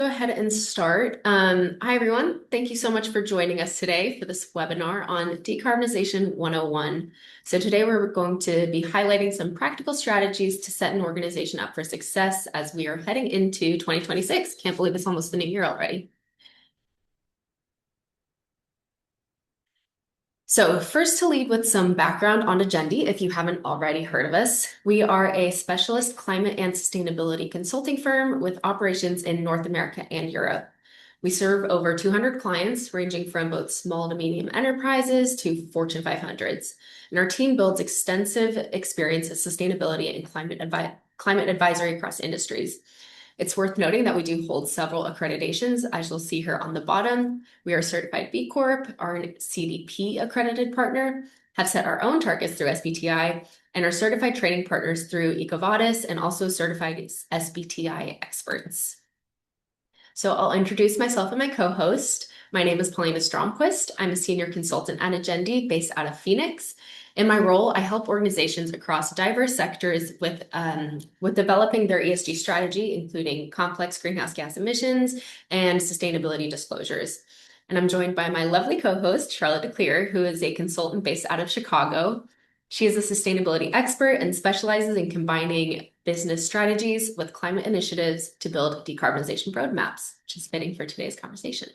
Go ahead and start. Hi, everyone. Thank you so much for joining us today for this webinar on Decarbonization 101. So today we're going to be highlighting some practical strategies to set an organization up for success as we are heading into 2026. Can't believe it's almost the new year already. So first, to lead with some background on Agendi, if you haven't already heard of us, we are a specialist climate and sustainability consulting firm with operations in North America and Europe. We serve over 200 clients, ranging from both small to medium enterprises to Fortune 500s. And our team builds extensive experience in sustainability and climate advisory across industries. It's worth noting that we do hold several accreditations, as you'll see here on the bottom. We are certified B Corp, are a CDP accredited partner, have set our own targets through SBTI, and are certified training partners through EcoVadis and also certified SBTI experts. So I'll introduce myself and my co-host. My name is Paulina Stromquist. I'm a senior consultant at Agendi based out of Phoenix. In my role, I help organizations across diverse sectors with developing their ESG strategy, including complex greenhouse gas emissions and sustainability disclosures. And I'm joined by my lovely co-host, Charlotte DeClear, who is a consultant based out of Chicago. She is a sustainability expert and specializes in combining business strategies with climate initiatives to build decarbonization roadmaps, which is fitting for today's conversation.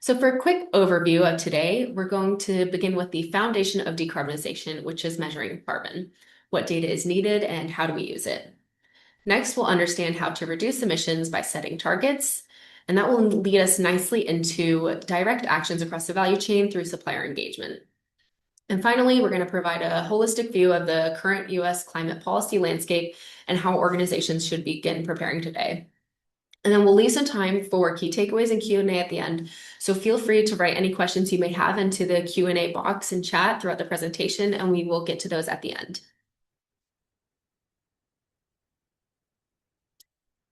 So for a quick overview of today, we're going to begin with the foundation of decarbonization, which is measuring carbon. What data is needed and how do we use it? Next, we'll understand how to reduce emissions by setting targets, and that will lead us nicely into direct actions across the value chain through supplier engagement. And finally, we're going to provide a holistic view of the current US climate policy landscape and how organizations should begin preparing today. And then we'll leave some time for key takeaways and Q&A at the end. So feel free to write any questions you may have into the Q&A box and chat throughout the presentation, and we will get to those at the end.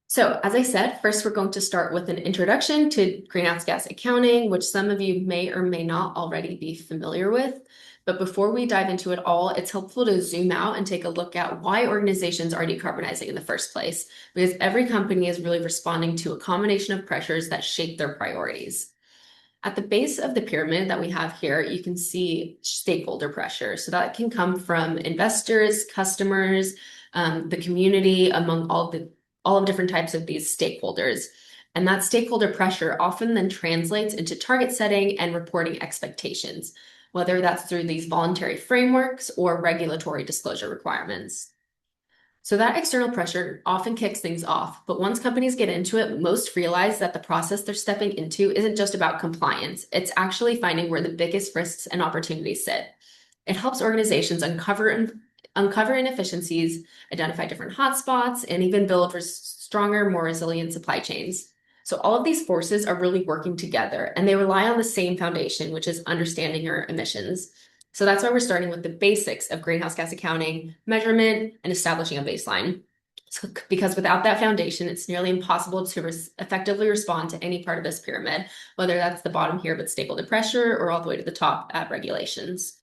So as I said, first we're going to start with an introduction to greenhouse gas accounting, which some of you may or may not already be familiar with. But before we dive into it all, it's helpful to zoom out and take a look at why organizations are decarbonizing in the first place, because every company is really responding to a combination of pressures that shape their priorities. At the base of the pyramid that we have here, you can see stakeholder pressure. So that can come from investors, customers, the community, among all of different types of these stakeholders. And that stakeholder pressure often then translates into target setting and reporting expectations, whether that's through these voluntary frameworks or regulatory disclosure requirements. So that external pressure often kicks things off, but once companies get into it, most realize that the process they're stepping into isn't just about compliance. It's actually finding where the biggest risks and opportunities sit. It helps organizations uncover inefficiencies, identify different hotspots, and even build stronger, more resilient supply chains. So all of these forces are really working together, and they rely on the same foundation, which is understanding your emissions. So that's why we're starting with the basics of greenhouse gas accounting, measurement, and establishing a baseline. Because without that foundation, it's nearly impossible to effectively respond to any part of this pyramid, whether that's the bottom here with stakeholder pressure or all the way to the top at regulations.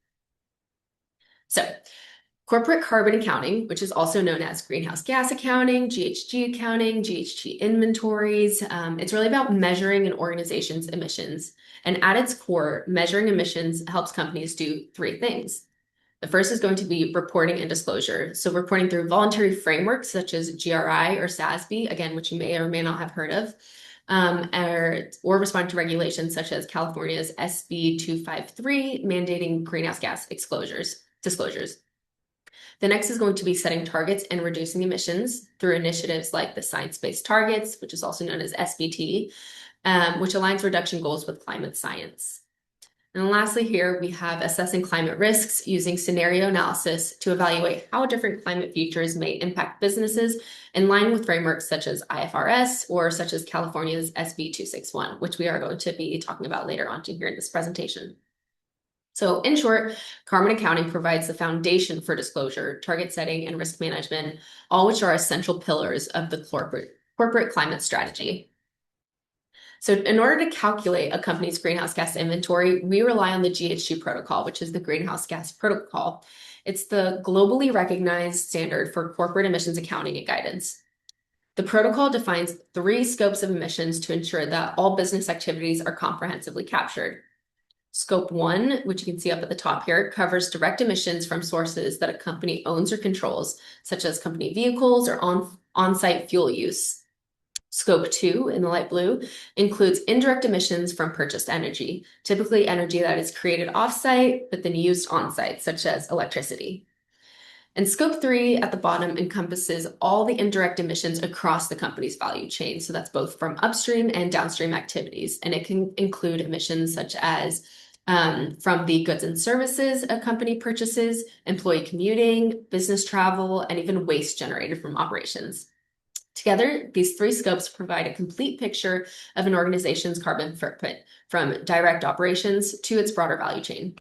So corporate carbon accounting, which is also known as greenhouse gas accounting, GHG accounting, GHG inventories. It's really about measuring an organization's emissions. And at its core, measuring emissions helps companies do three things. The first is going to be reporting and disclosure. So reporting through voluntary frameworks such as GRI or SASB, again, which you may or may not have heard of, or responding to regulations such as California's SB 253 mandating greenhouse gas disclosures. The next is going to be setting targets and reducing emissions through initiatives like the Science-Based Targets, which is also known as SBT, which aligns reduction goals with climate science. And lastly here, we have assessing climate risks using scenario analysis to evaluate how different climate futures may impact businesses in line with frameworks such as IFRS or such as California's SB 261, which we are going to be talking about later on here in this presentation. So in short, carbon accounting provides the foundation for disclosure, target setting, and risk management, all which are essential pillars of the corporate climate strategy. So in order to calculate a company's greenhouse gas inventory, we rely on the GHG protocol, which is the greenhouse gas protocol. It's the globally recognized standard for corporate emissions accounting and guidance. The protocol defines 3 scopes of emissions to ensure that all business activities are comprehensively captured. Scope 1, which you can see up at the top here, covers direct emissions from sources that a company owns or controls, such as company vehicles or on-site fuel use. Scope 2, in the light blue, includes indirect emissions from purchased energy, typically energy that is created off-site but then used on-site, such as electricity. And scope 3 at the bottom encompasses all the indirect emissions across the company's value chain. So that's both from upstream and downstream activities. And it can include emissions such as from the goods and services a company purchases, employee commuting, business travel, and even waste generated from operations. Together, these 3 scopes provide a complete picture of an organization's carbon footprint, from direct operations to its broader value chain.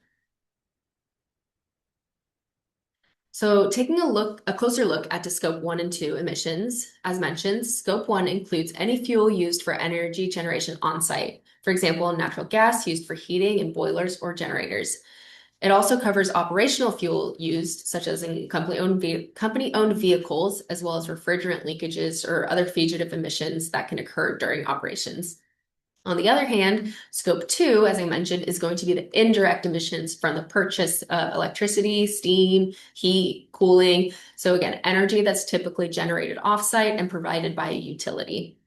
So taking a closer look at scope 1 and 2 emissions, as mentioned, scope 1 includes any fuel used for energy generation on-site. For example, natural gas used for heating in boilers or generators. It also covers operational fuel used, such as in company-owned vehicles, as well as refrigerant leakages or other fugitive emissions that can occur during operations. On the other hand, scope 2, as I mentioned, is going to be the indirect emissions from the purchase of electricity, steam, heat, cooling. So again, energy that's typically generated offsite and provided by a utility.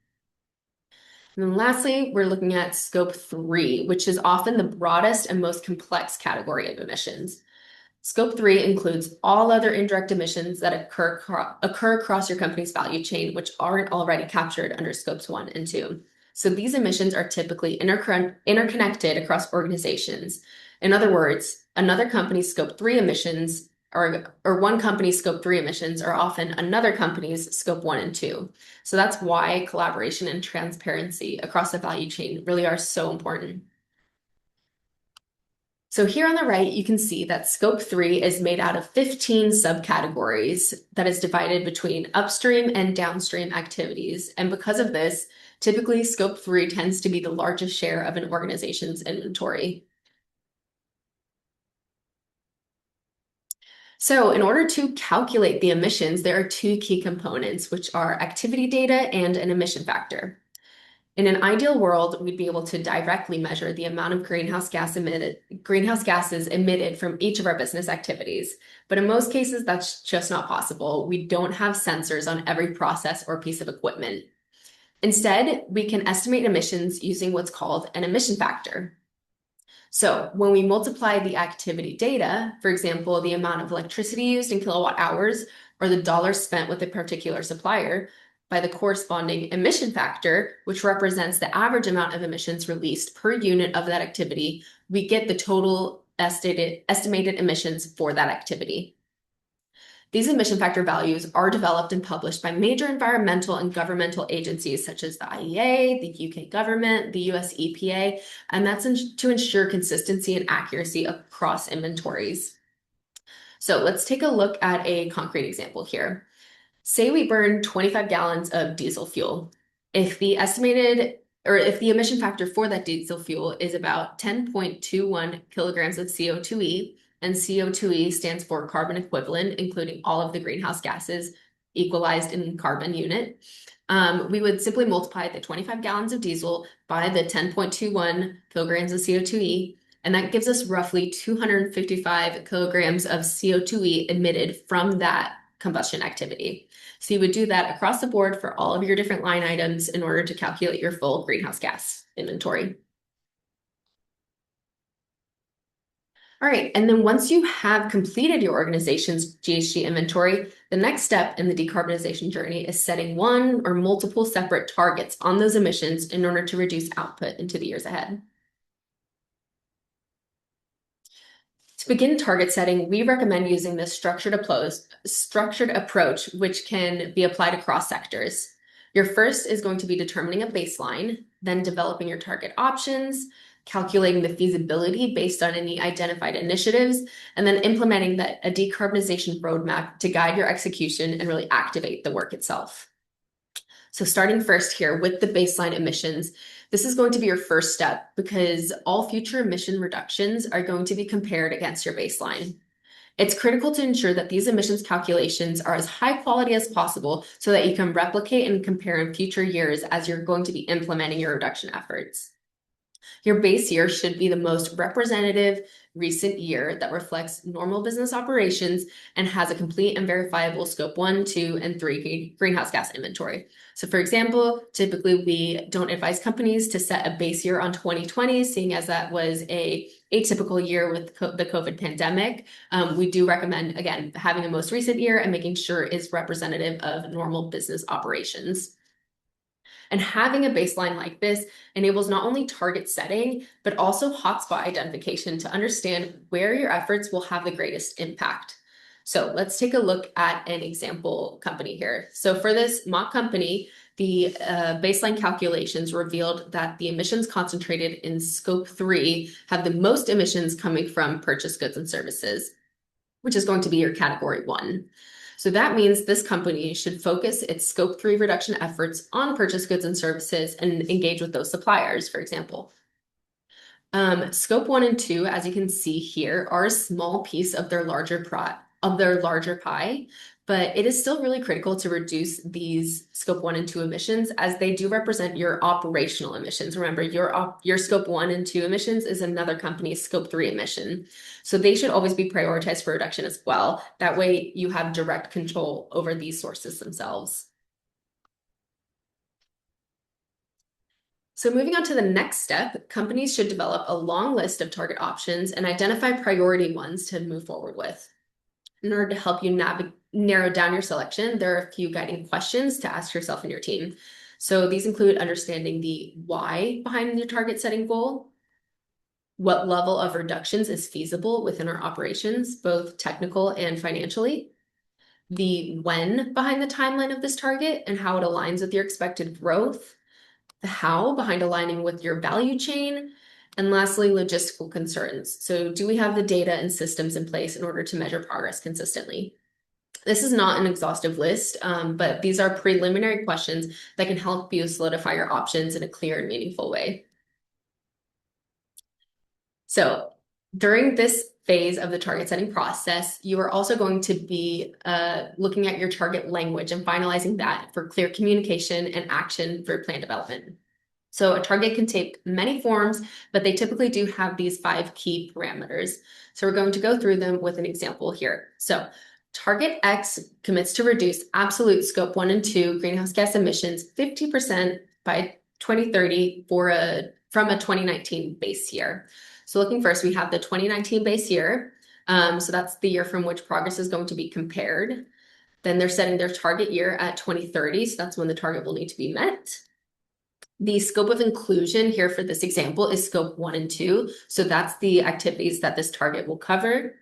And then lastly, we're looking at scope 3, which is often the broadest and most complex category of emissions. Scope 3 includes all other indirect emissions that occur across your company's value chain, which aren't already captured under scopes 1 and 2. So these emissions are typically interconnected across organizations. In other words, another company's scope 3 emissions or one company's scope 3 emissions are often another company's scope 1 and 2. So that's why collaboration and transparency across the value chain really are so important. So here on the right, you can see that scope 3 is made out of 15 subcategories that is divided between upstream and downstream activities. And because of this, typically scope 3 tends to be the largest share of an organization's inventory. So in order to calculate the emissions, there are 2 key components, which are activity data and an emission factor. In an ideal world, we'd be able to directly measure the amount of greenhouse gases emitted from each of our business activities. But in most cases, that's just not possible. We don't have sensors on every process or piece of equipment. Instead, we can estimate emissions using what's called an emission factor. So when we multiply the activity data, for example, the amount of electricity used in kilowatt hours or the dollars spent with a particular supplier, by the corresponding emission factor, which represents the average amount of emissions released per unit of that activity, we get the total estimated emissions for that activity. These emission factor values are developed and published by major environmental and governmental agencies such as the IEA, the UK government, the US EPA, and that's to ensure consistency and accuracy across inventories. So let's take a look at a concrete example here. Say we burn 25 gallons of diesel fuel. If the emission factor for that diesel fuel is about 10.21 kilograms of CO2e, and CO2e stands for carbon equivalent, including all of the greenhouse gases equalized in carbon unit, we would simply multiply the 25 gallons of diesel by the 10.21 kilograms of CO2e, and that gives us roughly 255 kilograms of CO2e emitted from that combustion activity. So you would do that across the board for all of your different line items in order to calculate your full greenhouse gas inventory. All right, and then once you have completed your organization's GHG inventory, the next step in the decarbonization journey is setting one or multiple separate targets on those emissions in order to reduce output into the years ahead. To begin target setting, we recommend using this structured approach, which can be applied across sectors. Your first is going to be determining a baseline, then developing your target options, calculating the feasibility based on any identified initiatives, and then implementing a decarbonization roadmap to guide your execution and really activate the work itself. So starting first here with the baseline emissions, this is going to be your first step because all future emission reductions are going to be compared against your baseline. It's critical to ensure that these emissions calculations are as high quality as possible so that you can replicate and compare in future years as you're going to be implementing your reduction efforts. Your base year should be the most representative recent year that reflects normal business operations and has a complete and verifiable scope 1, 2, and 3 greenhouse gas inventory. So for example, typically we don't advise companies to set a base year on 2020, seeing as that was a atypical year with the COVID pandemic. We do recommend, again, having a most recent year and making sure it's representative of normal business operations. And having a baseline like this enables not only target setting, but also hotspot identification to understand where your efforts will have the greatest impact. So let's take a look at an example company here. So for this mock company, the baseline calculations revealed that the emissions concentrated in scope 3 have the most emissions coming from purchased goods and services, which is going to be your category 1. So that means this company should focus its scope 3 reduction efforts on purchased goods and services and engage with those suppliers, for example. Scope 1 and 2, as you can see here, are a small piece of their larger pie, but it is still really critical to reduce these scope 1 and 2 emissions as they do represent your operational emissions. Remember, your scope 1 and 2 emissions is another company's scope 3 emission. So they should always be prioritized for reduction as well. That way you have direct control over these sources themselves. So moving on to the next step, companies should develop a long list of target options and identify priority ones to move forward with. In order to help you narrow down your selection, there are a few guiding questions to ask yourself and your team. So these include understanding the why behind your target setting goal, what level of reductions is feasible within our operations, both technical and financially, the when behind the timeline of this target and how it aligns with your expected growth, the how behind aligning with your value chain, and lastly, logistical concerns. So do we have the data and systems in place in order to measure progress consistently? This is not an exhaustive list, but these are preliminary questions that can help you solidify your options in a clear and meaningful way. So during this phase of the target setting process, you are also going to be looking at your target language and finalizing that for clear communication and action for plan development. So a target can take many forms, but they typically do have these 5 key parameters. So we're going to go through them with an example here. So target X commits to reduce absolute scope 1 and 2 greenhouse gas emissions 50% by 2030 from a 2019 base year. So looking first, we have the 2019 base year. So that's the year from which progress is going to be compared. Then they're setting their target year at 2030. So that's when the target will need to be met. The scope of inclusion here for this example is scope 1 and 2. So that's the activities that this target will cover.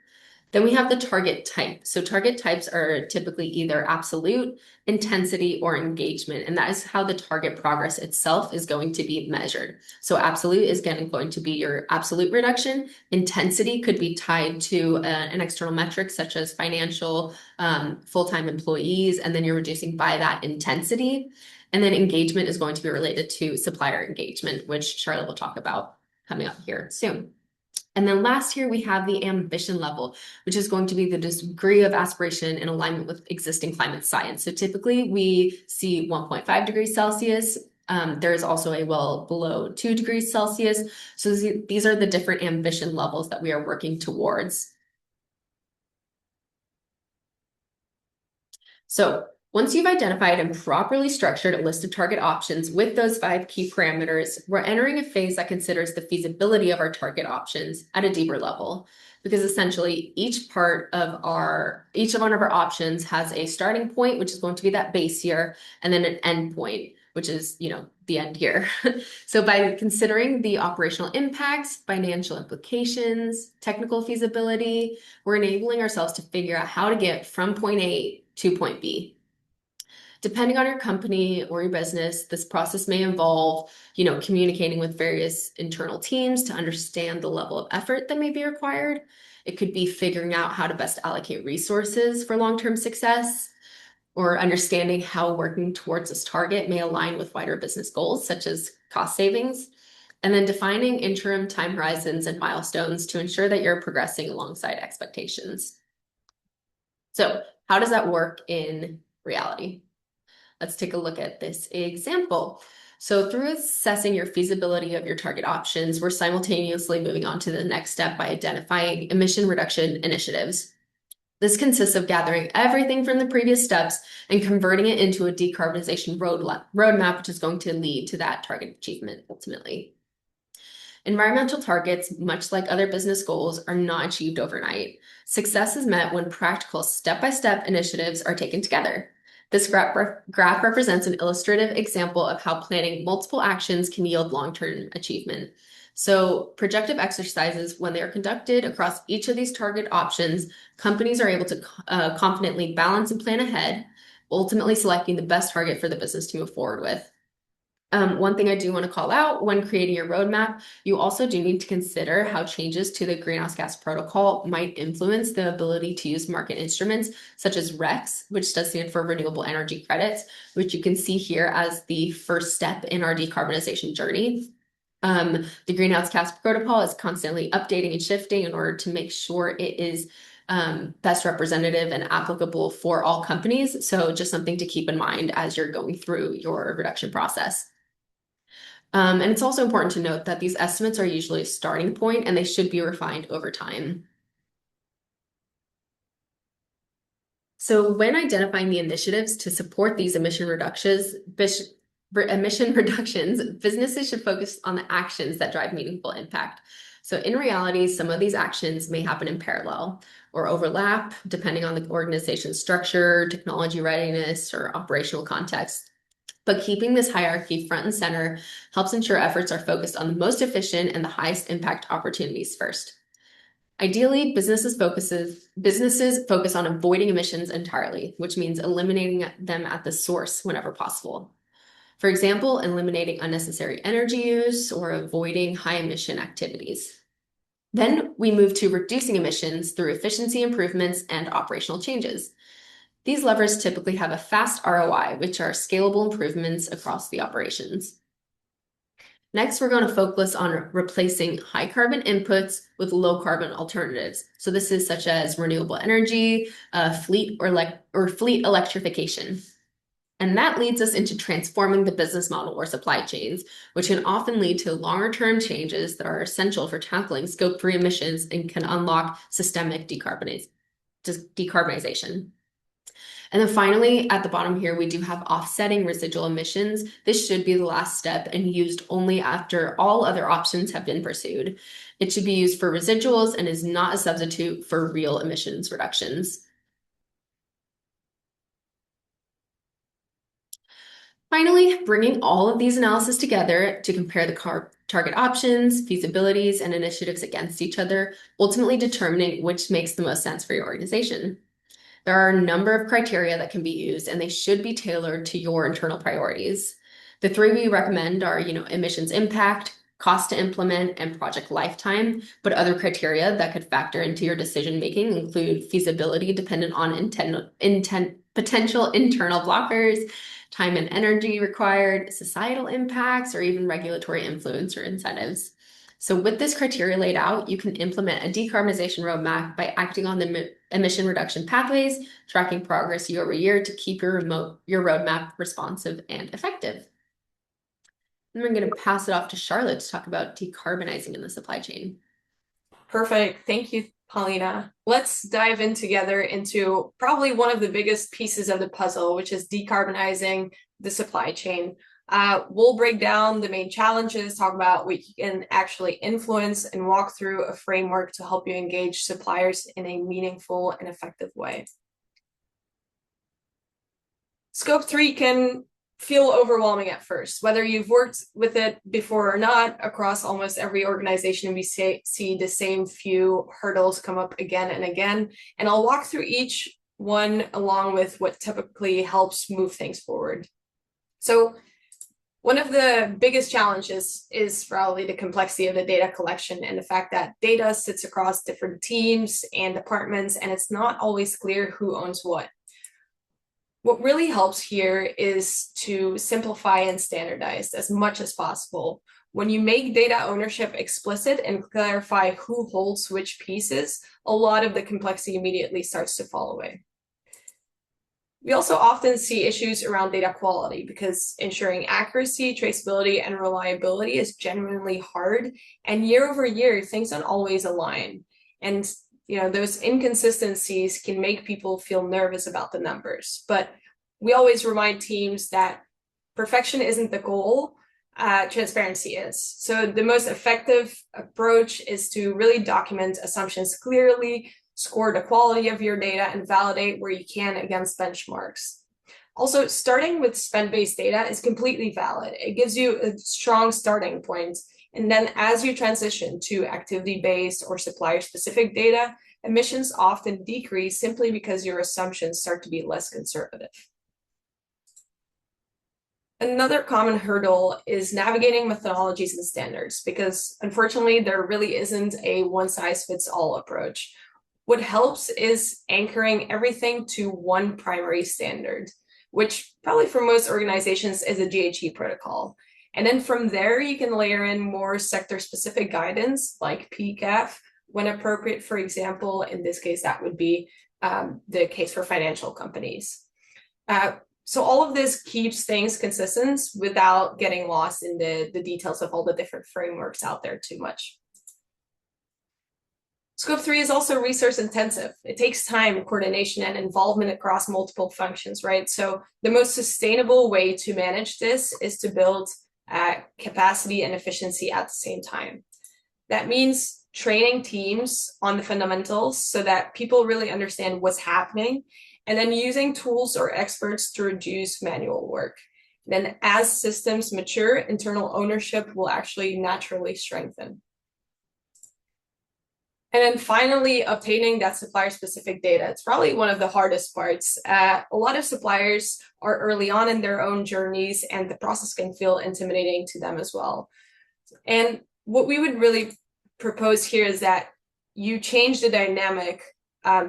Then we have the target type. So target types are typically either absolute, intensity, or engagement. And that is how the target progress itself is going to be measured. So absolute is going to be your absolute reduction. Intensity could be tied to an external metric such as financial, full-time employees, and then you're reducing by that intensity. And then engagement is going to be related to supplier engagement, which Charlotte will talk about coming up here soon. And then last here, we have the ambition level, which is going to be the degree of aspiration in alignment with existing climate science. So typically we see 1.5 degrees Celsius. There is also a well below 2 degrees Celsius. So these are the different ambition levels that we are working towards. So once you've identified and properly structured a list of target options with those 5 key parameters, we're entering a phase that considers the feasibility of our target options at a deeper level. Because essentially each one of our options has a starting point, which is going to be that base year, and then an end point, which is, the end here. So by considering the operational impacts, financial implications, technical feasibility, we're enabling ourselves to figure out how to get from point A to point B. Depending on your company or your business, this process may involve, communicating with various internal teams to understand the level of effort that may be required. It could be figuring out how to best allocate resources for long-term success, or understanding how working towards this target may align with wider business goals, such as cost savings, and then defining interim time horizons and milestones to ensure that you're progressing alongside expectations. So how does that work in reality? Let's take a look at this example. So through assessing your feasibility of your target options, we're simultaneously moving on to the next step by identifying emission reduction initiatives. This consists of gathering everything from the previous steps and converting it into a decarbonization roadmap, which is going to lead to that target achievement ultimately. Environmental targets, much like other business goals, are not achieved overnight. Success is met when practical step-by-step initiatives are taken together. This graph represents an illustrative example of how planning multiple actions can yield long-term achievement. So projective exercises, when they are conducted across each of these target options, companies are able to confidently balance and plan ahead, ultimately selecting the best target for the business to move forward with. One thing I do want to call out when creating your roadmap, you also do need to consider how changes to the greenhouse gas protocol might influence the ability to use market instruments such as RECs, which does stand for renewable energy credits, which you can see here as the first step in our decarbonization journey. The greenhouse gas protocol is constantly updating and shifting in order to make sure it is best representative and applicable for all companies. So just something to keep in mind as you're going through your reduction process. And it's also important to note that these estimates are usually a starting point and they should be refined over time. So when identifying the initiatives to support these emission reductions, businesses should focus on the actions that drive meaningful impact. So in reality, some of these actions may happen in parallel or overlap, depending on the organization's structure, technology readiness, or operational context. But keeping this hierarchy front and center helps ensure efforts are focused on the most efficient and the highest impact opportunities first. Ideally, businesses focus on avoiding emissions entirely, which means eliminating them at the source whenever possible. For example, eliminating unnecessary energy use or avoiding high emission activities. Then we move to reducing emissions through efficiency improvements and operational changes. These levers typically have a fast ROI, which are scalable improvements across the operations. Next, we're going to focus on replacing high carbon inputs with low carbon alternatives. So this is such as renewable energy, fleet electrification. And that leads us into transforming the business model or supply chains, which can often lead to longer term changes that are essential for tackling scope 3 emissions and can unlock systemic decarbonization. And then finally, at the bottom here, we do have offsetting residual emissions. This should be the last step and used only after all other options have been pursued. It should be used for residuals and is not a substitute for real emissions reductions. Finally, bringing all of these analyses together to compare the target options, feasibilities, and initiatives against each other, ultimately determining which makes the most sense for your organization. There are a number of criteria that can be used, and they should be tailored to your internal priorities. The three we recommend are, emissions impact, cost to implement, and project lifetime. But other criteria that could factor into your decision making include feasibility dependent on potential internal blockers, time and energy required, societal impacts, or even regulatory influence or incentives. So with this criteria laid out, you can implement a decarbonization roadmap by acting on the emission reduction pathways, tracking progress year over year to keep your roadmap responsive and effective. And we're going to pass it off to Charlotte to talk about decarbonizing in the supply chain. Perfect. Thank you, Paulina. Let's dive in together into probably one of the biggest pieces of the puzzle, which is decarbonizing the supply chain. We'll break down the main challenges, talk about what you can actually influence, and walk through a framework to help you engage suppliers in a meaningful and effective way. Scope 3 can feel overwhelming at first, whether you've worked with it before or not. Across almost every organization, we see the same few hurdles come up again and again. And I'll walk through each one along with what typically helps move things forward. So one of the biggest challenges is probably the complexity of the data collection and the fact that data sits across different teams and departments, and it's not always clear who owns what. What really helps here is to simplify and standardize as much as possible. When you make data ownership explicit and clarify who holds which pieces, a lot of the complexity immediately starts to fall away. We also often see issues around data quality because ensuring accuracy, traceability, and reliability is genuinely hard. And year over year, things don't always align. And those inconsistencies can make people feel nervous about the numbers. But we always remind teams that perfection isn't the goal, transparency is. So the most effective approach is to really document assumptions clearly, score the quality of your data, and validate where you can against benchmarks. Also, starting with spend-based data is completely valid. It gives you a strong starting point. And then as you transition to activity-based or supplier-specific data, emissions often decrease simply because your assumptions start to be less conservative. Another common hurdle is navigating methodologies and standards because unfortunately there really isn't a one-size-fits-all approach. What helps is anchoring everything to one primary standard, which probably for most organizations is a GHG protocol. And then from there, you can layer in more sector-specific guidance like PCAF when appropriate. For example, in this case, that would be the case for financial companies. So all of this keeps things consistent without getting lost in the details of all the different frameworks out there too much. Scope 3 is also resource intensive. It takes time, coordination, and involvement across multiple functions, right? So the most sustainable way to manage this is to build capacity and efficiency at the same time. That means training teams on the fundamentals so that people really understand what's happening, and then using tools or experts to reduce manual work. Then as systems mature, internal ownership will actually naturally strengthen. And then finally, obtaining that supplier-specific data. It's probably one of the hardest parts. A lot of suppliers are early on in their own journeys, and the process can feel intimidating to them as well. And what we would really propose here is that you change the dynamic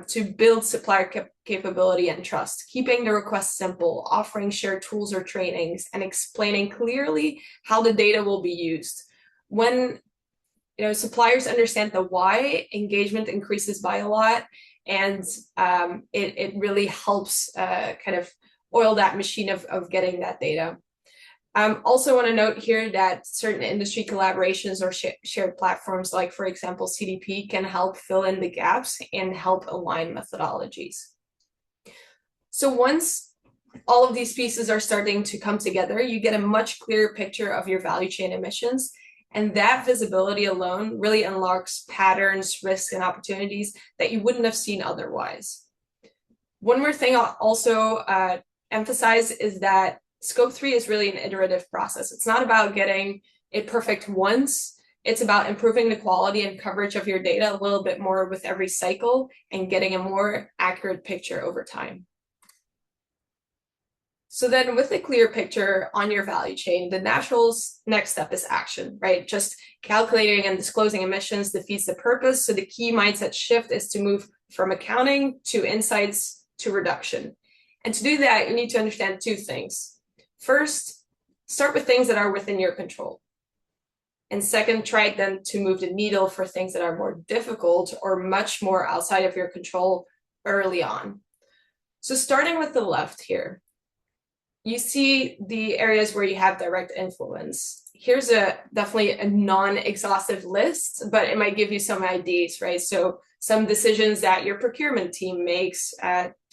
to build supplier capability and trust, keeping the request simple, offering shared tools or trainings, and explaining clearly how the data will be used. When suppliers understand the why, engagement increases by a lot, and it really helps kind of oil that machine of getting that data. Also want to note here that certain industry collaborations or shared platforms, like for example, CDP, can help fill in the gaps and help align methodologies. So once all of these pieces are starting to come together, you get a much clearer picture of your value chain emissions. And that visibility alone really unlocks patterns, risks, and opportunities that you wouldn't have seen otherwise. One more thing I'll also emphasize is that Scope 3 is really an iterative process. It's not about getting it perfect once. It's about improving the quality and coverage of your data a little bit more with every cycle and getting a more accurate picture over time. So then with a clear picture on your value chain, the natural next step is action, right? Just calculating and disclosing emissions defeats the purpose. So the key mindset shift is to move from accounting to insights to reduction. And to do that, you need to understand two things. First, start with things that are within your control. And second, try then to move the needle for things that are more difficult or much more outside of your control early on. So starting with the left here, you see the areas where you have direct influence. Here's definitely a non-exhaustive list, but it might give you some ideas, right? So some decisions that your procurement team makes,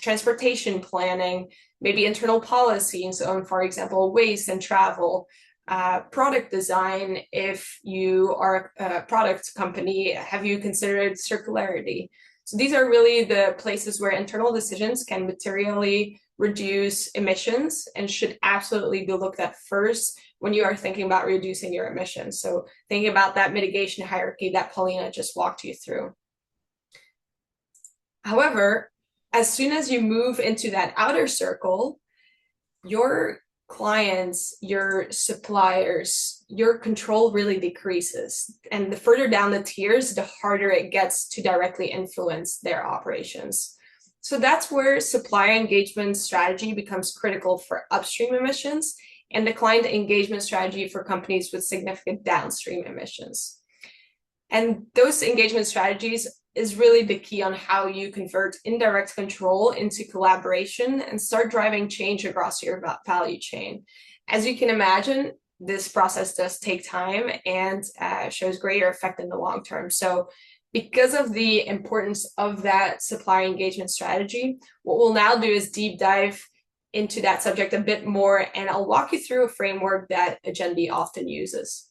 transportation planning, maybe internal policies on, for example, waste and travel, product design. If you are a product company, have you considered circularity? So these are really the places where internal decisions can materially reduce emissions and should absolutely be looked at first when you are thinking about reducing your emissions. So thinking about that mitigation hierarchy that Paulina just walked you through. However, as soon as you move into that outer circle, your clients, your suppliers, your control really decreases. And the further down the tiers, the harder it gets to directly influence their operations. So that's where supplier engagement strategy becomes critical for upstream emissions and the client engagement strategy for companies with significant downstream emissions. And those engagement strategies is really the key on how you convert indirect control into collaboration and start driving change across your value chain. As you can imagine, this process does take time and shows greater effect in the long term. So because of the importance of that supplier engagement strategy, what we'll now do is deep dive into that subject a bit more, and I'll walk you through a framework that Agendi often uses.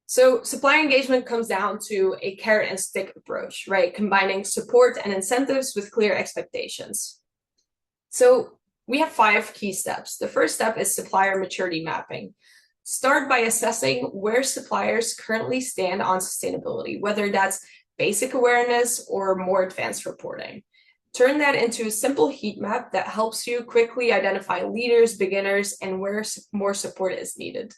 So supplier engagement comes down to a carrot and stick approach, right? Combining support and incentives with clear expectations. So we have 5 key steps. The first step is supplier maturity mapping. Start by assessing where suppliers currently stand on sustainability, whether that's basic awareness or more advanced reporting. Turn that into a simple heat map that helps you quickly identify leaders, beginners, and where more support is needed.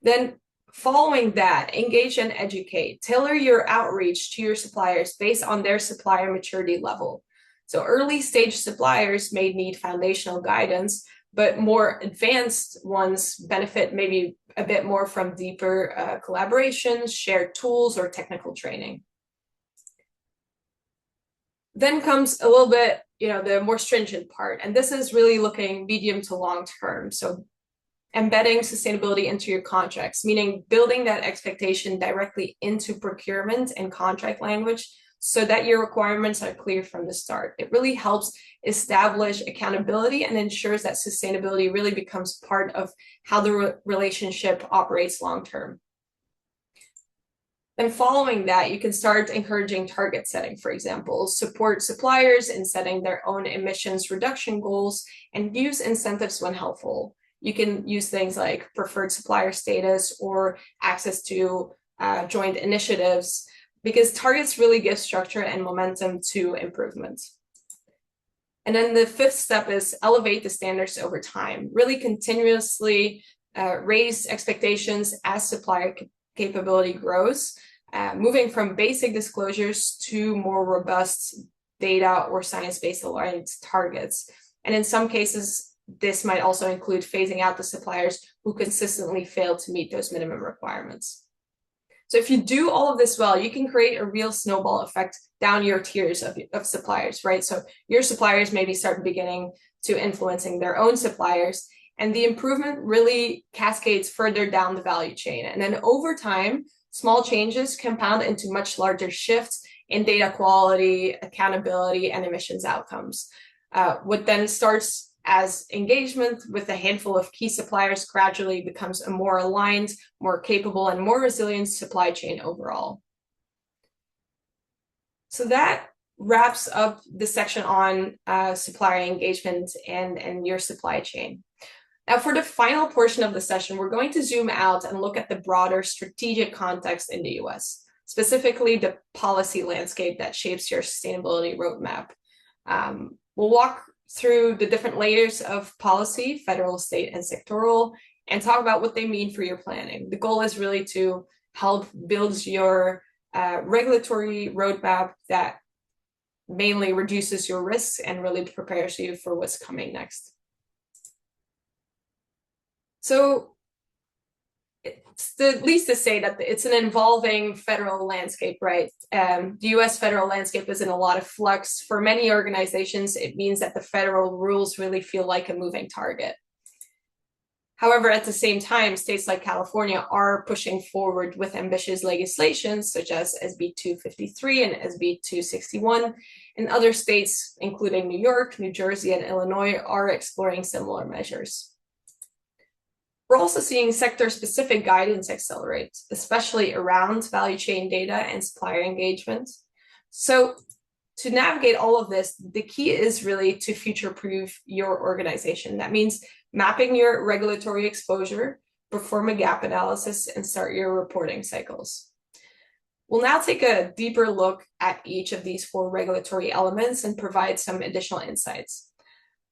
Then following that, engage and educate. Tailor your outreach to your suppliers based on their supplier maturity level. So early stage suppliers may need foundational guidance, but more advanced ones benefit maybe a bit more from deeper collaborations, shared tools, or technical training. Then comes a little bit, the more stringent part, and this is really looking medium to long term. So embedding sustainability into your contracts, meaning building that expectation directly into procurement and contract language so that your requirements are clear from the start. It really helps establish accountability and ensures that sustainability really becomes part of how the relationship operates long term. And following that, you can start encouraging target setting, for example, support suppliers in setting their own emissions reduction goals, and use incentives when helpful. You can use things like preferred supplier status or access to joint initiatives, because targets really give structure and momentum to improvements. And then the 5th step is elevate the standards over time. Really continuously raise expectations as supplier capability grows, moving from basic disclosures to more robust data or science-based aligned targets. And in some cases, this might also include phasing out the suppliers who consistently fail to meet those minimum requirements. So if you do all of this well, you can create a real snowball effect down your tiers of suppliers, right? So your suppliers maybe start beginning to influencing their own suppliers, and the improvement really cascades further down the value chain. And then over time, small changes compound into much larger shifts in data quality, accountability, and emissions outcomes. What then starts as engagement with a handful of key suppliers gradually becomes a more aligned, more capable, and more resilient supply chain overall. So that wraps up the section on supplier engagement and your supply chain. Now, for the final portion of the session, we're going to zoom out and look at the broader strategic context in the US, specifically the policy landscape that shapes your sustainability roadmap. We'll walk through the different layers of policy, federal, state, and sectoral, and talk about what they mean for your planning. The goal is really to help build your regulatory roadmap that mainly reduces your risks and really prepares you for what's coming next. So it's the least to say that it's an evolving federal landscape, right? The US federal landscape is in a lot of flux. For many organizations, it means that the federal rules really feel like a moving target. However, at the same time, states like California are pushing forward with ambitious legislation, such as SB 253 and SB 261, and other states, including New York, New Jersey, and Illinois, are exploring similar measures. We're also seeing sector-specific guidance accelerate, especially around value chain data and supplier engagement. So to navigate all of this, the key is really to future-proof your organization. That means mapping your regulatory exposure, perform a gap analysis, and start your reporting cycles. We'll now take a deeper look at each of these 4 regulatory elements and provide some additional insights,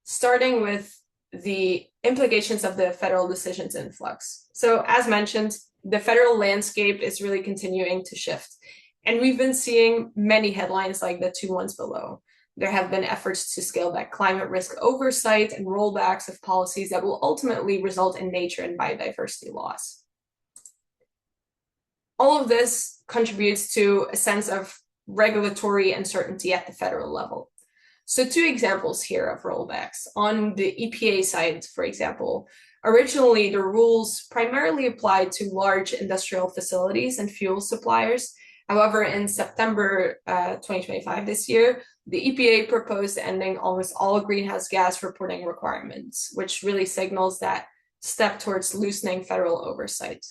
starting with the implications of the federal decisions in flux. So as mentioned, the federal landscape is really continuing to shift. And we've been seeing many headlines like the 2 ones below. There have been efforts to scale back climate risk oversight and rollbacks of policies that will ultimately result in nature and biodiversity loss. All of this contributes to a sense of regulatory uncertainty at the federal level. So 2 examples here of rollbacks. On the EPA side, for example, originally the rules primarily applied to large industrial facilities and fuel suppliers. However, in September 2025 this year, the EPA proposed ending almost all greenhouse gas reporting requirements, which really signals that step towards loosening federal oversight.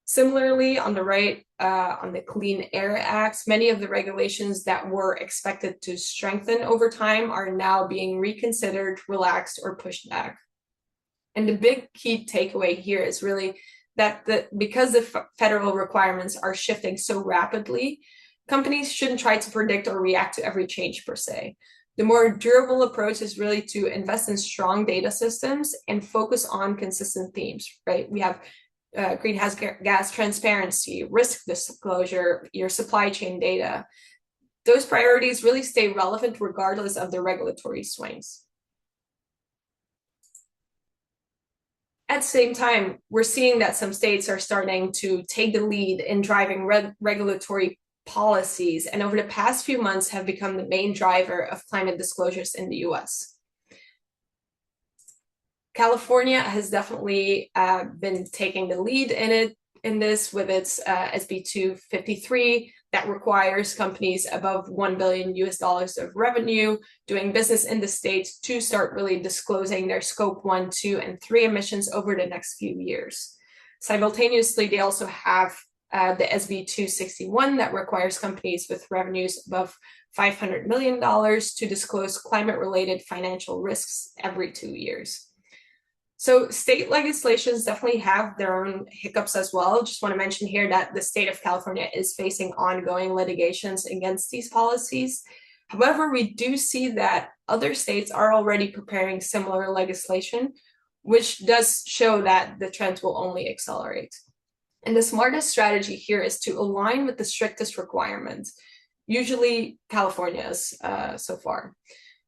Similarly, on the right, on the Clean Air Act, many of the regulations that were expected to strengthen over time are now being reconsidered, relaxed, or pushed back. And the big key takeaway here is really that because the federal requirements are shifting so rapidly, companies shouldn't try to predict or react to every change per se. The more durable approach is really to invest in strong data systems and focus on consistent themes, right? We have greenhouse gas transparency, risk disclosure, your supply chain data. Those priorities really stay relevant regardless of the regulatory swings. At the same time, we're seeing that some states are starting to take the lead in driving regulatory policies, and over the past few months have become the main driver of climate disclosures in the US. California has definitely been taking the lead in this with its SB 253 that requires companies above $1 billion of revenue doing business in the state to start really disclosing their scope 1, 2, and 3 emissions over the next few years. Simultaneously, they also have the SB 261 that requires companies with revenues above $500 million to disclose climate-related financial risks every 2 years. So state legislations definitely have their own hiccups as well. Just want to mention here that the state of California is facing ongoing litigations against these policies. However, we do see that other states are already preparing similar legislation, which does show that the trend will only accelerate. And the smartest strategy here is to align with the strictest requirements, usually California's so far.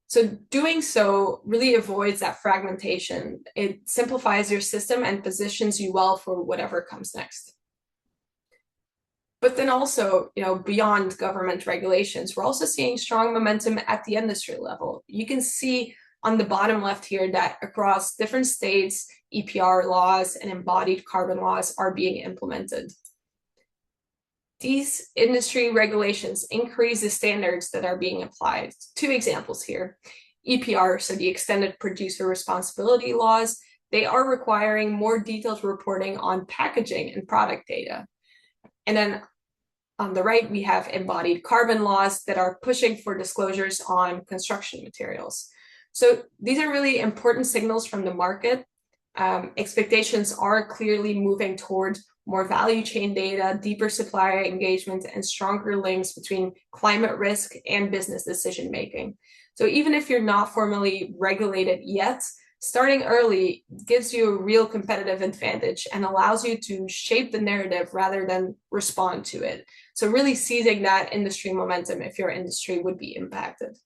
So doing so really avoids that fragmentation. It simplifies your system and positions you well for whatever comes next. But then also, beyond government regulations, we're also seeing strong momentum at the industry level. You can see on the bottom left here that across different states, EPR laws and embodied carbon laws are being implemented. These industry regulations increase the standards that are being applied. 2 examples here. EPR, so the extended producer responsibility laws, they are requiring more detailed reporting on packaging and product data. And then on the right, we have embodied carbon laws that are pushing for disclosures on construction materials. So these are really important signals from the market. Expectations are clearly moving towards more value chain data, deeper supplier engagement, and stronger links between climate risk and business decision making. So even if you're not formally regulated yet, starting early gives you a real competitive advantage and allows you to shape the narrative rather than respond to it. So really seizing that industry momentum if your industry would be impacted.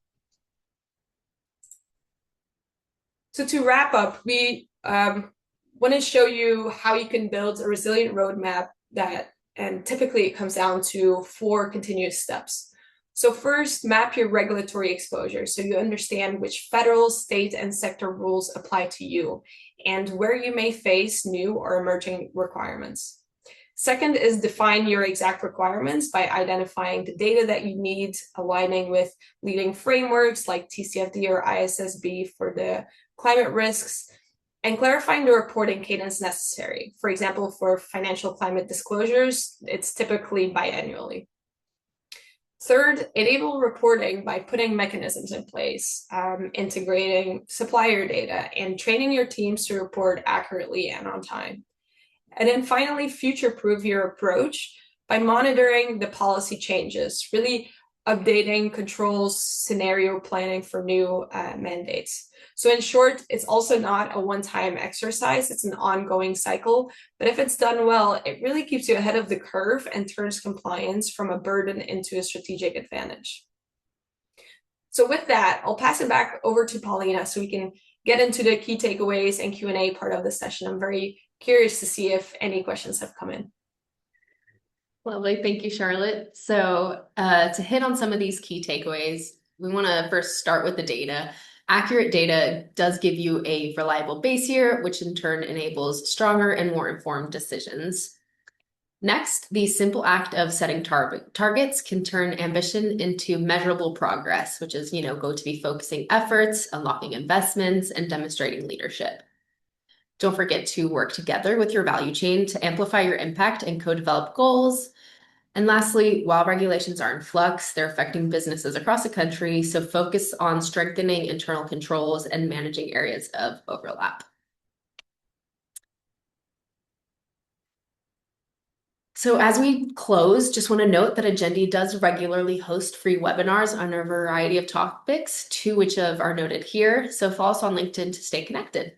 So to wrap up, we want to show you how you can build a resilient roadmap and typically it comes down to 4 continuous steps. So first, map your regulatory exposure so you understand which federal, state, and sector rules apply to you and where you may face new or emerging requirements. Second is define your exact requirements by identifying the data that you need, aligning with leading frameworks like TCFD or ISSB for the climate risks, and clarifying the reporting cadence necessary. For example, for financial climate disclosures, it's typically biannually. Third, enable reporting by putting mechanisms in place, integrating supplier data, and training your teams to report accurately and on time. And then finally, future-proof your approach by monitoring the policy changes, really updating controls, scenario planning for new mandates. So in short, it's also not a one-time exercise, it's an ongoing cycle, but if it's done well, it really keeps you ahead of the curve and turns compliance from a burden into a strategic advantage. So with that, I'll pass it back over to Paulina so we can get into the key takeaways and Q&A part of the session. I'm very curious to see if any questions have come in. Lovely. Thank you, Charlotte. So, to hit on some of these key takeaways, we want to first start with the data. Accurate data does give you a reliable base year, which in turn enables stronger and more informed decisions. Next, the simple act of setting targets can turn ambition into measurable progress, which is, go to be focusing efforts, unlocking investments, and demonstrating leadership. Don't forget to work together with your value chain to amplify your impact and co-develop goals. And lastly, while regulations are in flux, they're affecting businesses across the country, so focus on strengthening internal controls and managing areas of overlap. So as we close, just want to note that Agendi does regularly host free webinars on a variety of topics, two which are noted here. So follow us on LinkedIn to stay connected.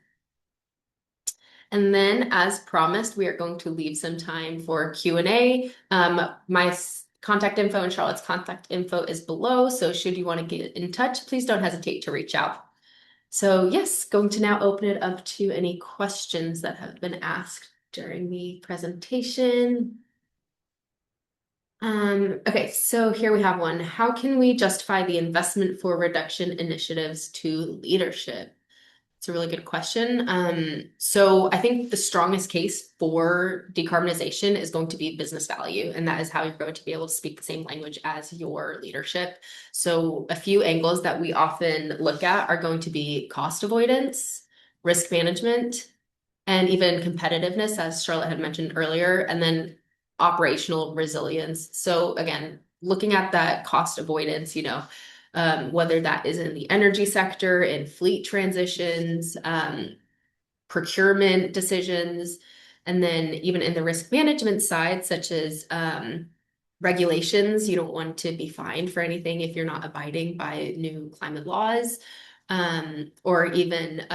And then, as promised, we are going to leave some time for Q&A. My contact info and Charlotte's contact info is below, so should you want to get in touch, please don't hesitate to reach out. So yes, going to now open it up to any questions that have been asked during the presentation. Okay, so here we have one. How can we justify the investment for reduction initiatives to leadership? It's a really good question. So I think the strongest case for decarbonization is going to be business value, and that is how you're going to be able to speak the same language as your leadership. So a few angles that we often look at are going to be cost avoidance, risk management, and even competitiveness, as Charlotte had mentioned earlier, and then operational resilience. So again, looking at that cost avoidance, whether that is in the energy sector, in fleet transitions, procurement decisions, and then even in the risk management side, such as regulations. You don't want to be fined for anything if you're not abiding by new climate laws, or even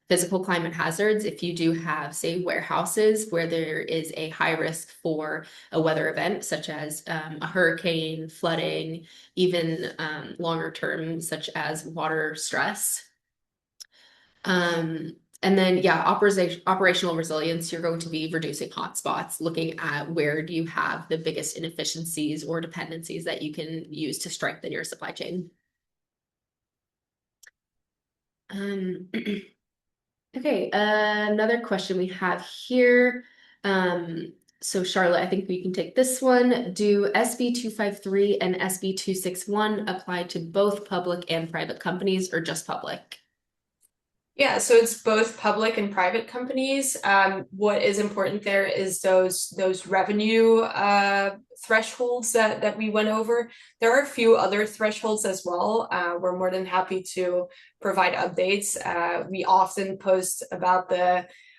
physical climate hazards. If you do have, say, warehouses where there is a high risk for a weather event, such as a hurricane, flooding, even longer term, such as water stress. And then, yeah, operational resilience, you're going to be reducing hotspots, looking at where do you have the biggest inefficiencies or dependencies that you can use to strengthen your supply chain. Okay, another question we have here. So Charlotte, I think we can take this one. Do SB 253 and SB 261 apply to both public and private companies or just public? Yeah, so it's both public and private companies. What is important there is those revenue thresholds that we went over. There are a few other thresholds as well. We're more than happy to provide updates. We often post about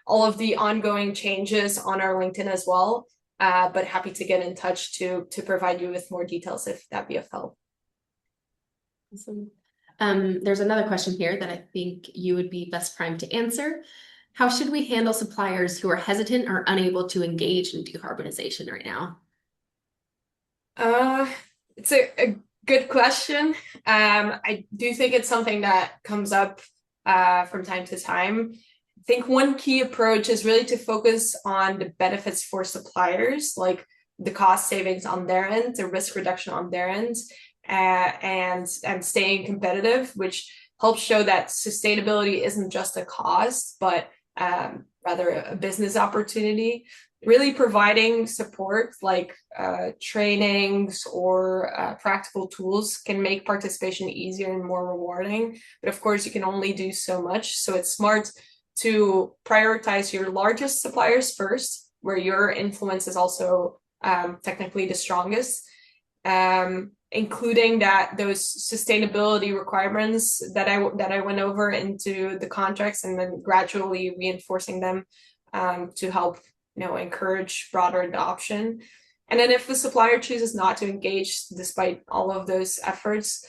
all of the ongoing changes on our LinkedIn as well. But happy to get in touch to provide you with more details if that be of help. Awesome. There's another question here that I think you would be best primed to answer. How should we handle suppliers who are hesitant or unable to engage in decarbonization right now? It's a good question. I do think it's something that comes up from time to time. I think one key approach is really to focus on the benefits for suppliers, like the cost savings on their end, the risk reduction on their end, and staying competitive, which helps show that sustainability isn't just a cost, but rather a business opportunity. Really providing support like trainings or practical tools can make participation easier and more rewarding. But of course, you can only do so much. So it's smart to prioritize your largest suppliers first, where your influence is also technically the strongest. Including those sustainability requirements that I went over into the contracts, and then gradually reinforcing them to help encourage broader adoption. And then if the supplier chooses not to engage despite all of those efforts,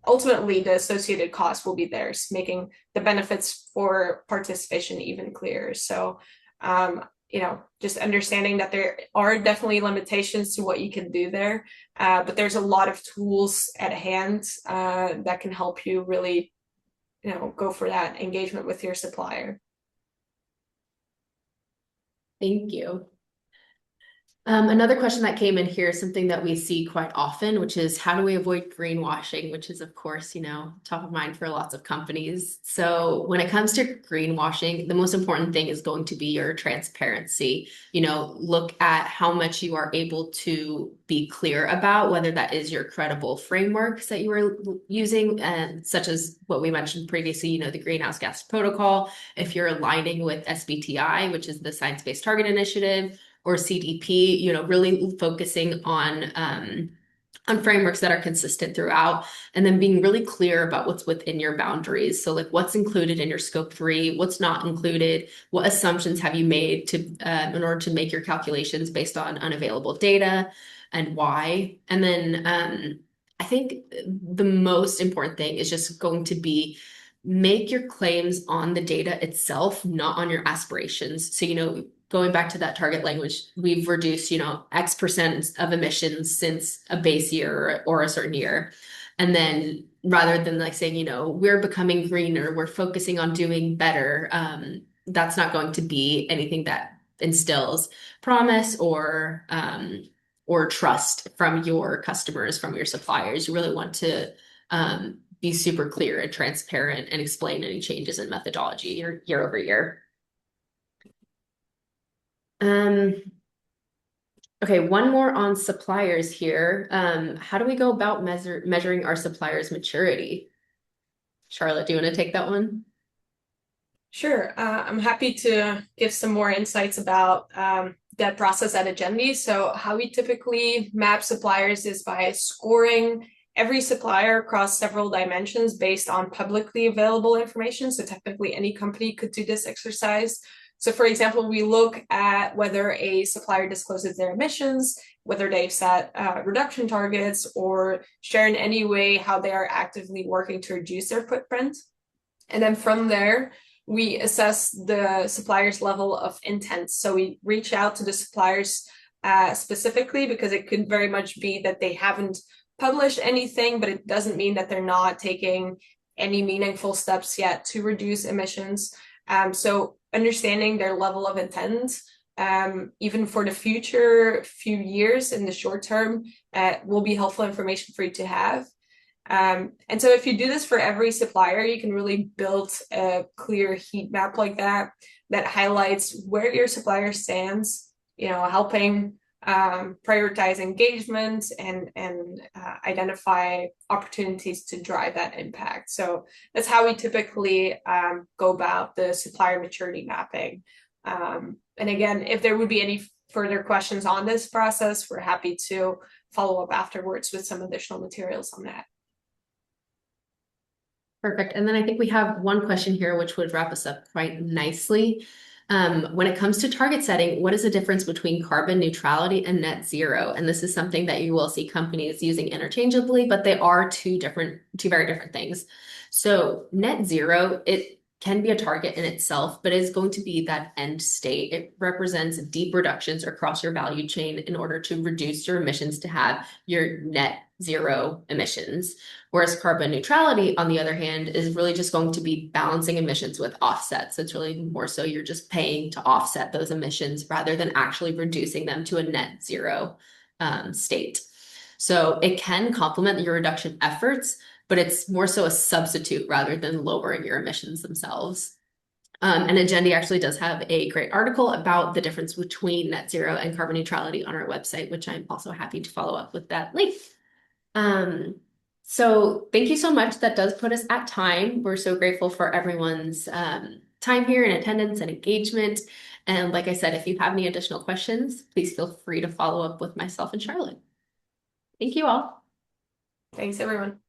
ultimately the associated cost will be theirs, making the benefits for participation even clearer. So just understanding that there are definitely limitations to what you can do there, but there's a lot of tools at hand that can help you really, go for that engagement with your supplier. Thank you. Another question that came in here is something that we see quite often, which is how do we avoid greenwashing, which is, of course, top of mind for lots of companies. So when it comes to greenwashing, the most important thing is going to be your transparency. Look at how much you are able to be clear about, whether that is your credible frameworks that you are using, and such as what we mentioned previously, the greenhouse gas protocol. If you're aligning with SBTI, which is the Science Based Target Initiative, or CDP, really focusing on frameworks that are consistent throughout, and then being really clear about what's within your boundaries. So, like, what's included in your scope 3, what's not included, what assumptions have you made to in order to make your calculations based on unavailable data, and why. And then I think the most important thing is just going to be make your claims on the data itself, not on your aspirations. So, going back to that target language, we've reduced, X% of emissions since a base year or a certain year. And then rather than like saying, we're becoming greener, we're focusing on doing better, that's not going to be anything that instills promise or trust from your customers, from your suppliers. You really want to be super clear and transparent and explain any changes in methodology year over year. Um, okay, one more on suppliers here. How do we go about measuring our suppliers' maturity? Charlotte, do you want to take that one? Sure. I'm happy to give some more insights about that process at Agendi. So how we typically map suppliers is by scoring every supplier across several dimensions based on publicly available information. So technically any company could do this exercise. So for example, we look at whether a supplier discloses their emissions, whether they've set reduction targets, or share in any way how they are actively working to reduce their footprint. And then from there, we assess the supplier's level of intent. So we reach out to the suppliers specifically, because it could very much be that they haven't published anything, but it doesn't mean that they're not taking any meaningful steps yet to reduce emissions. So understanding their level of intent, even for the future few years in the short term, will be helpful information for you to have. And so if you do this for every supplier, you can really build a clear heat map like that highlights where your supplier stands, helping prioritize engagement and identify opportunities to drive that impact. So that's how we typically go about the supplier maturity mapping. And again, if there would be any further questions on this process, we're happy to follow up afterwards with some additional materials on that. Perfect. And then I think we have one question here, which would wrap us up quite nicely. When it comes to target setting, what is the difference between carbon neutrality and net zero? And this is something that you will see companies using interchangeably, but they are two very different things. So net zero, it can be a target in itself, but is going to be that end state. It represents deep reductions across your value chain in order to reduce your emissions to have your net zero emissions. Whereas carbon neutrality, on the other hand, is really just going to be balancing emissions with offsets. It's really more so you're just paying to offset those emissions rather than actually reducing them to a net zero state. So it can complement your reduction efforts, but it's more so a substitute rather than lowering your emissions themselves. And Agendi actually does have a great article about the difference between net zero and carbon neutrality on our website, which I'm also happy to follow up with that link. So thank you so much. That does put us at time. We're so grateful for everyone's time here and attendance and engagement. And like I said, if you have any additional questions, please feel free to follow up with myself and Charlotte. Thank you all. Thanks, everyone.